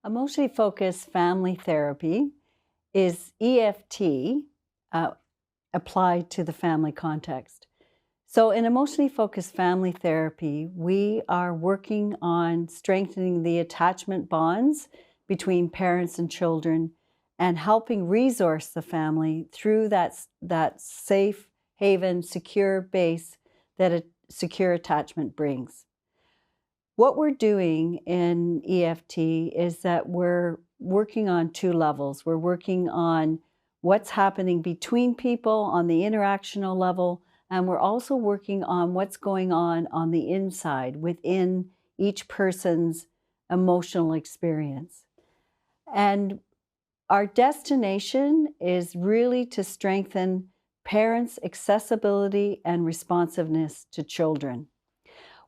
Emotionally focused family therapy is EFT applied to the family context. So, in emotionally focused family therapy, we are working on strengthening the attachment bonds between parents and children and helping resource the family through that safe haven, secure base that a secure attachment brings. What we're doing in EFT is that we're working on two levels. We're working on what's happening between people on the interactional level, and we're also working on what's going on the inside within each person's emotional experience. And our destination is really to strengthen parents' accessibility and responsiveness to children.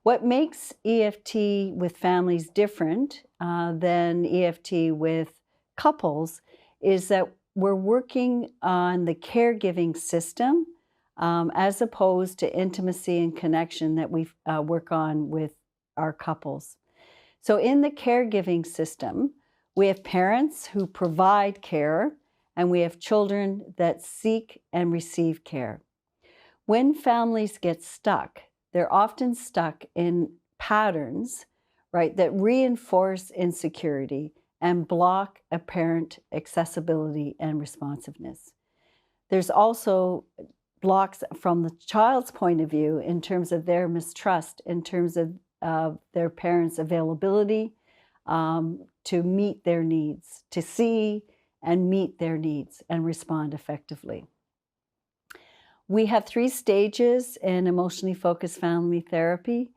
What makes EFT with families different than EFT with couples is that we're working on the caregiving system as opposed to intimacy and connection that we work on with our couples. So in the caregiving system, we have parents who provide care, and we have children that seek and receive care. When families get stuck, they're often stuck in patterns, right, that reinforce insecurity and block apparent accessibility and responsiveness. There's also blocks from the child's point of view in terms of their mistrust, in terms of their parents' availability to meet their needs, to see and meet their needs and respond effectively. We have 3 stages in emotionally focused family therapy,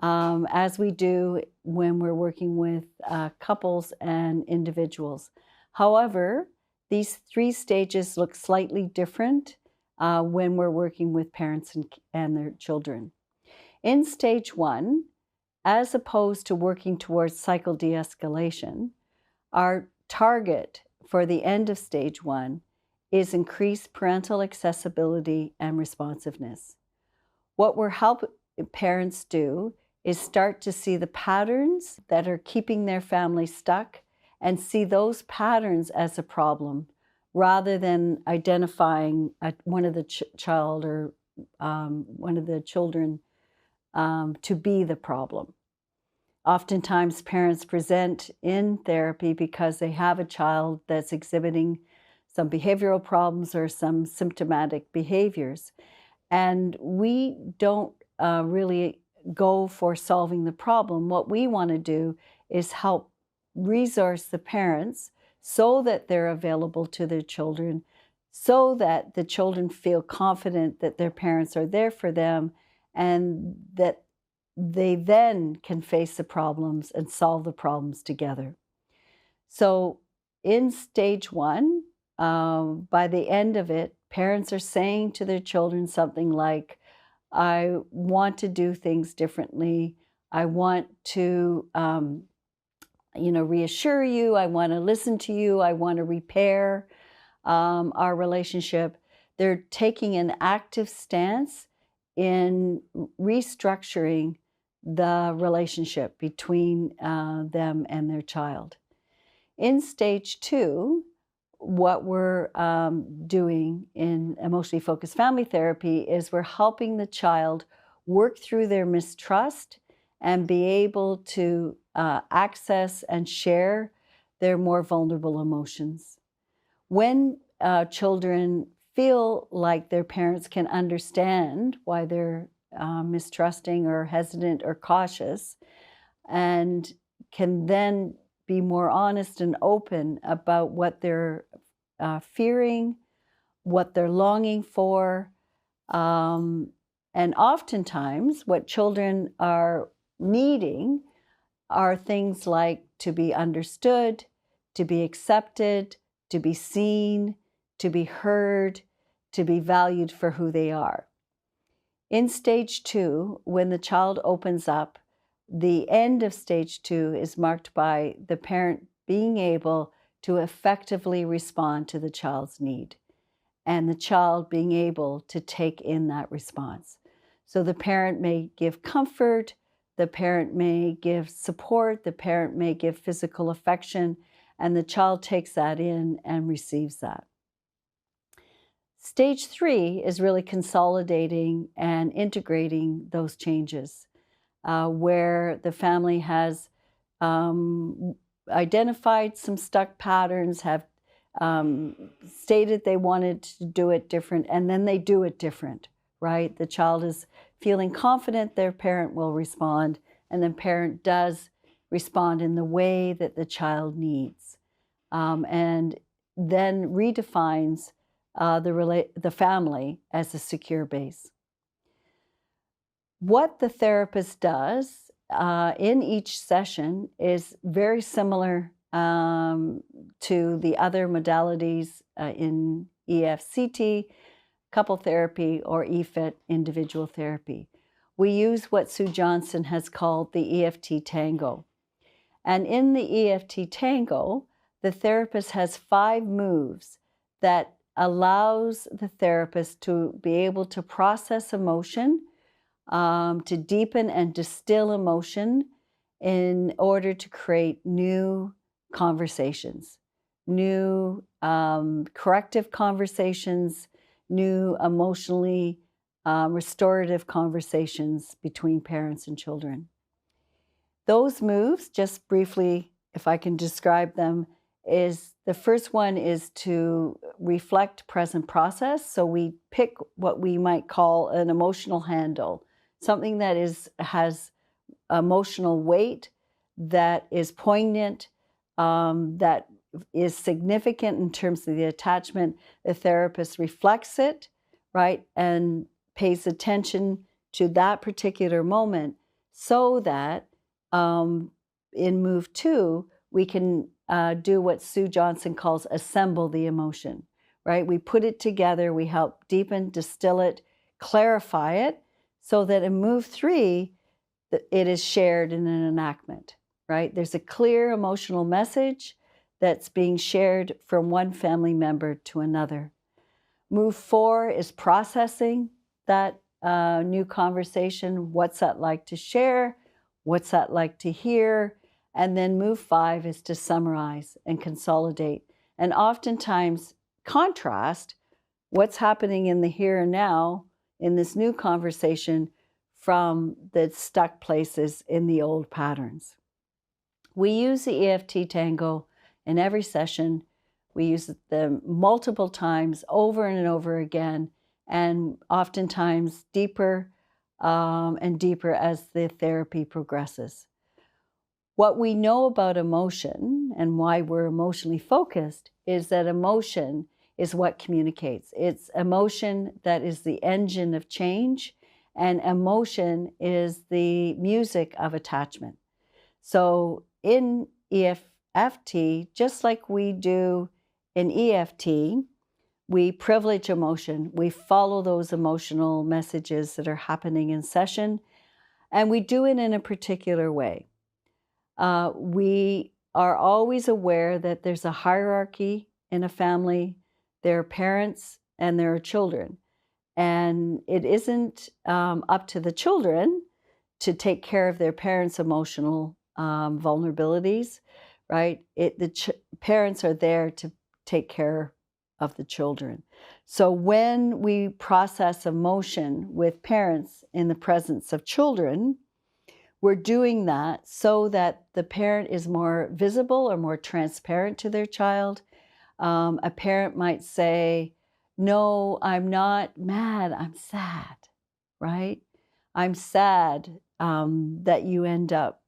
as we do when we're working with couples and individuals. However, these 3 stages look slightly different when we're working with parents and their children. In stage 1, as opposed to working towards cycle de-escalation, our target for the end of stage 1 is increased parental accessibility and responsiveness. What we're helping parents do is start to see the patterns that are keeping their family stuck and see those patterns as a problem rather than identifying one of the child or one of the children to be the problem. Oftentimes parents present in therapy because they have a child that's exhibiting some behavioral problems or some symptomatic behaviors. And we don't really go for solving the problem. What we want to do is help resource the parents so that they're available to their children, so that the children feel confident that their parents are there for them and that they then can face the problems and solve the problems together. So in stage 1, by the end of it, parents are saying to their children something like, I want to do things differently. I want to, reassure you. I want to listen to you. I want to repair our relationship. They're taking an active stance in restructuring the relationship between them and their child. In stage 2, what we're doing in emotionally focused family therapy is we're helping the child work through their mistrust and be able to access and share their more vulnerable emotions. When children feel like their parents can understand why they're mistrusting or hesitant or cautious, and can then be more honest and open about what they're fearing, what they're longing for. And oftentimes what children are needing are things like to be understood, to be accepted, to be seen, to be heard, to be valued for who they are. In stage 2, when the child opens up, the end of stage 2 is marked by the parent being able to effectively respond to the child's need and the child being able to take in that response. So the parent may give comfort, the parent may give support, the parent may give physical affection, and the child takes that in and receives that. Stage 3 is really consolidating and integrating those changes, where the family has identified some stuck patterns, have stated they wanted to do it different, and then they do it different, right? The child is feeling confident their parent will respond, and the parent does respond in the way that the child needs, and then redefines the family as a secure base. What the therapist does in each session is very similar to the other modalities in EFCT, couple therapy, or EFT, individual therapy. We use what Sue Johnson has called the EFT Tango. And in the EFT Tango, the therapist has 5 moves that allows the therapist to be able to process emotion, to deepen and distill emotion in order to create new conversations, new corrective conversations, new emotionally restorative conversations between parents and children. Those moves, just briefly, if I can describe them, is the first one is to reflect present process. So we pick what we might call an emotional handle, something that has emotional weight, that is poignant, that is significant in terms of the attachment. The therapist reflects it, right, and pays attention to that particular moment so that in move 2, we can do what Sue Johnson calls assemble the emotion, right? We put it together, we help deepen, distill it, clarify it, so that in move 3, it is shared in an enactment, right? There's a clear emotional message that's being shared from one family member to another. Move 4 is processing that new conversation. What's that like to share? What's that like to hear? And then move 5 is to summarize and consolidate, and oftentimes contrast what's happening in the here and now in this new conversation from the stuck places in the old patterns. We use the EFT Tango in every session. We use them multiple times over and over again, and oftentimes deeper and deeper as the therapy progresses. What we know about emotion and why we're emotionally focused is that emotion is what communicates. It's emotion that is the engine of change, and emotion is the music of attachment. So in EFFT, just like we do in EFT, we privilege emotion. We follow those emotional messages that are happening in session, and we do it in a particular way. We are always aware that there's a hierarchy in a family. There are parents and there are children. And it isn't up to the children to take care of their parents' emotional vulnerabilities, right? Parents are there to take care of the children. So when we process emotion with parents in the presence of children, we're doing that so that the parent is more visible or more transparent to their child. A parent might say, "No, I'm not mad, I'm sad," right? "I'm sad that you end up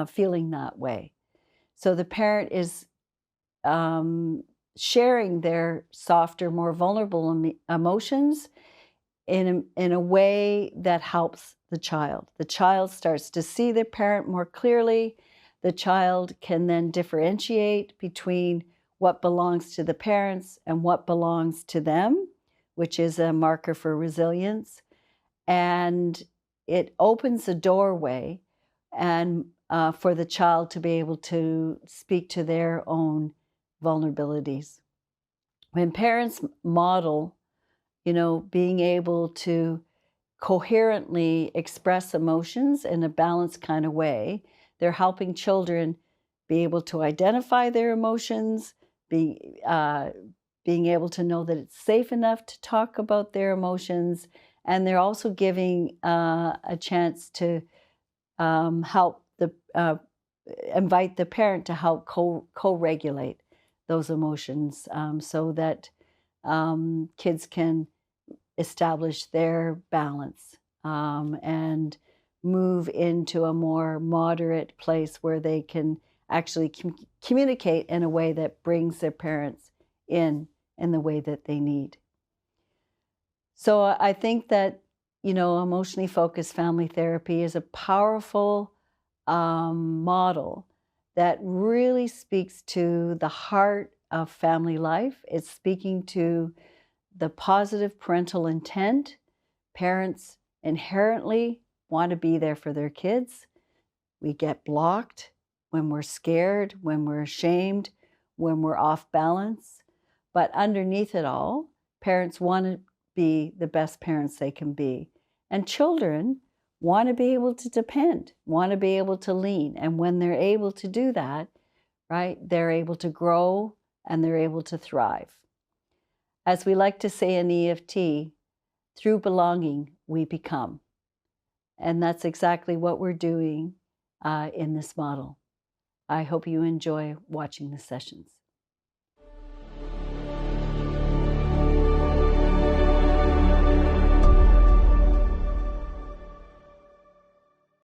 feeling that way." So the parent is sharing their softer, more vulnerable emotions in a way that helps the child. The child starts to see the parent more clearly. The child can then differentiate between what belongs to the parents and what belongs to them, which is a marker for resilience. And it opens a doorway and for the child to be able to speak to their own vulnerabilities. When parents model, being able to coherently express emotions in a balanced kind of way. They're helping children be able to identify their emotions, being able to know that it's safe enough to talk about their emotions, and they're also giving a chance to help invite the parent to help co-regulate those emotions, so that kids can establish their balance and move into a more moderate place where they can actually communicate in a way that brings their parents in the way that they need. So I think that, emotionally focused family therapy is a powerful model that really speaks to the heart of family life. It's speaking to the positive parental intent. Parents inherently want to be there for their kids. We get blocked when we're scared, when we're ashamed, when we're off balance. But underneath it all, parents want to be the best parents they can be. And children want to be able to depend, want to be able to lean. And when they're able to do that, right, they're able to grow and they're able to thrive. As we like to say in EFT, through belonging, we become. And that's exactly what we're doing in this model. I hope you enjoy watching the sessions.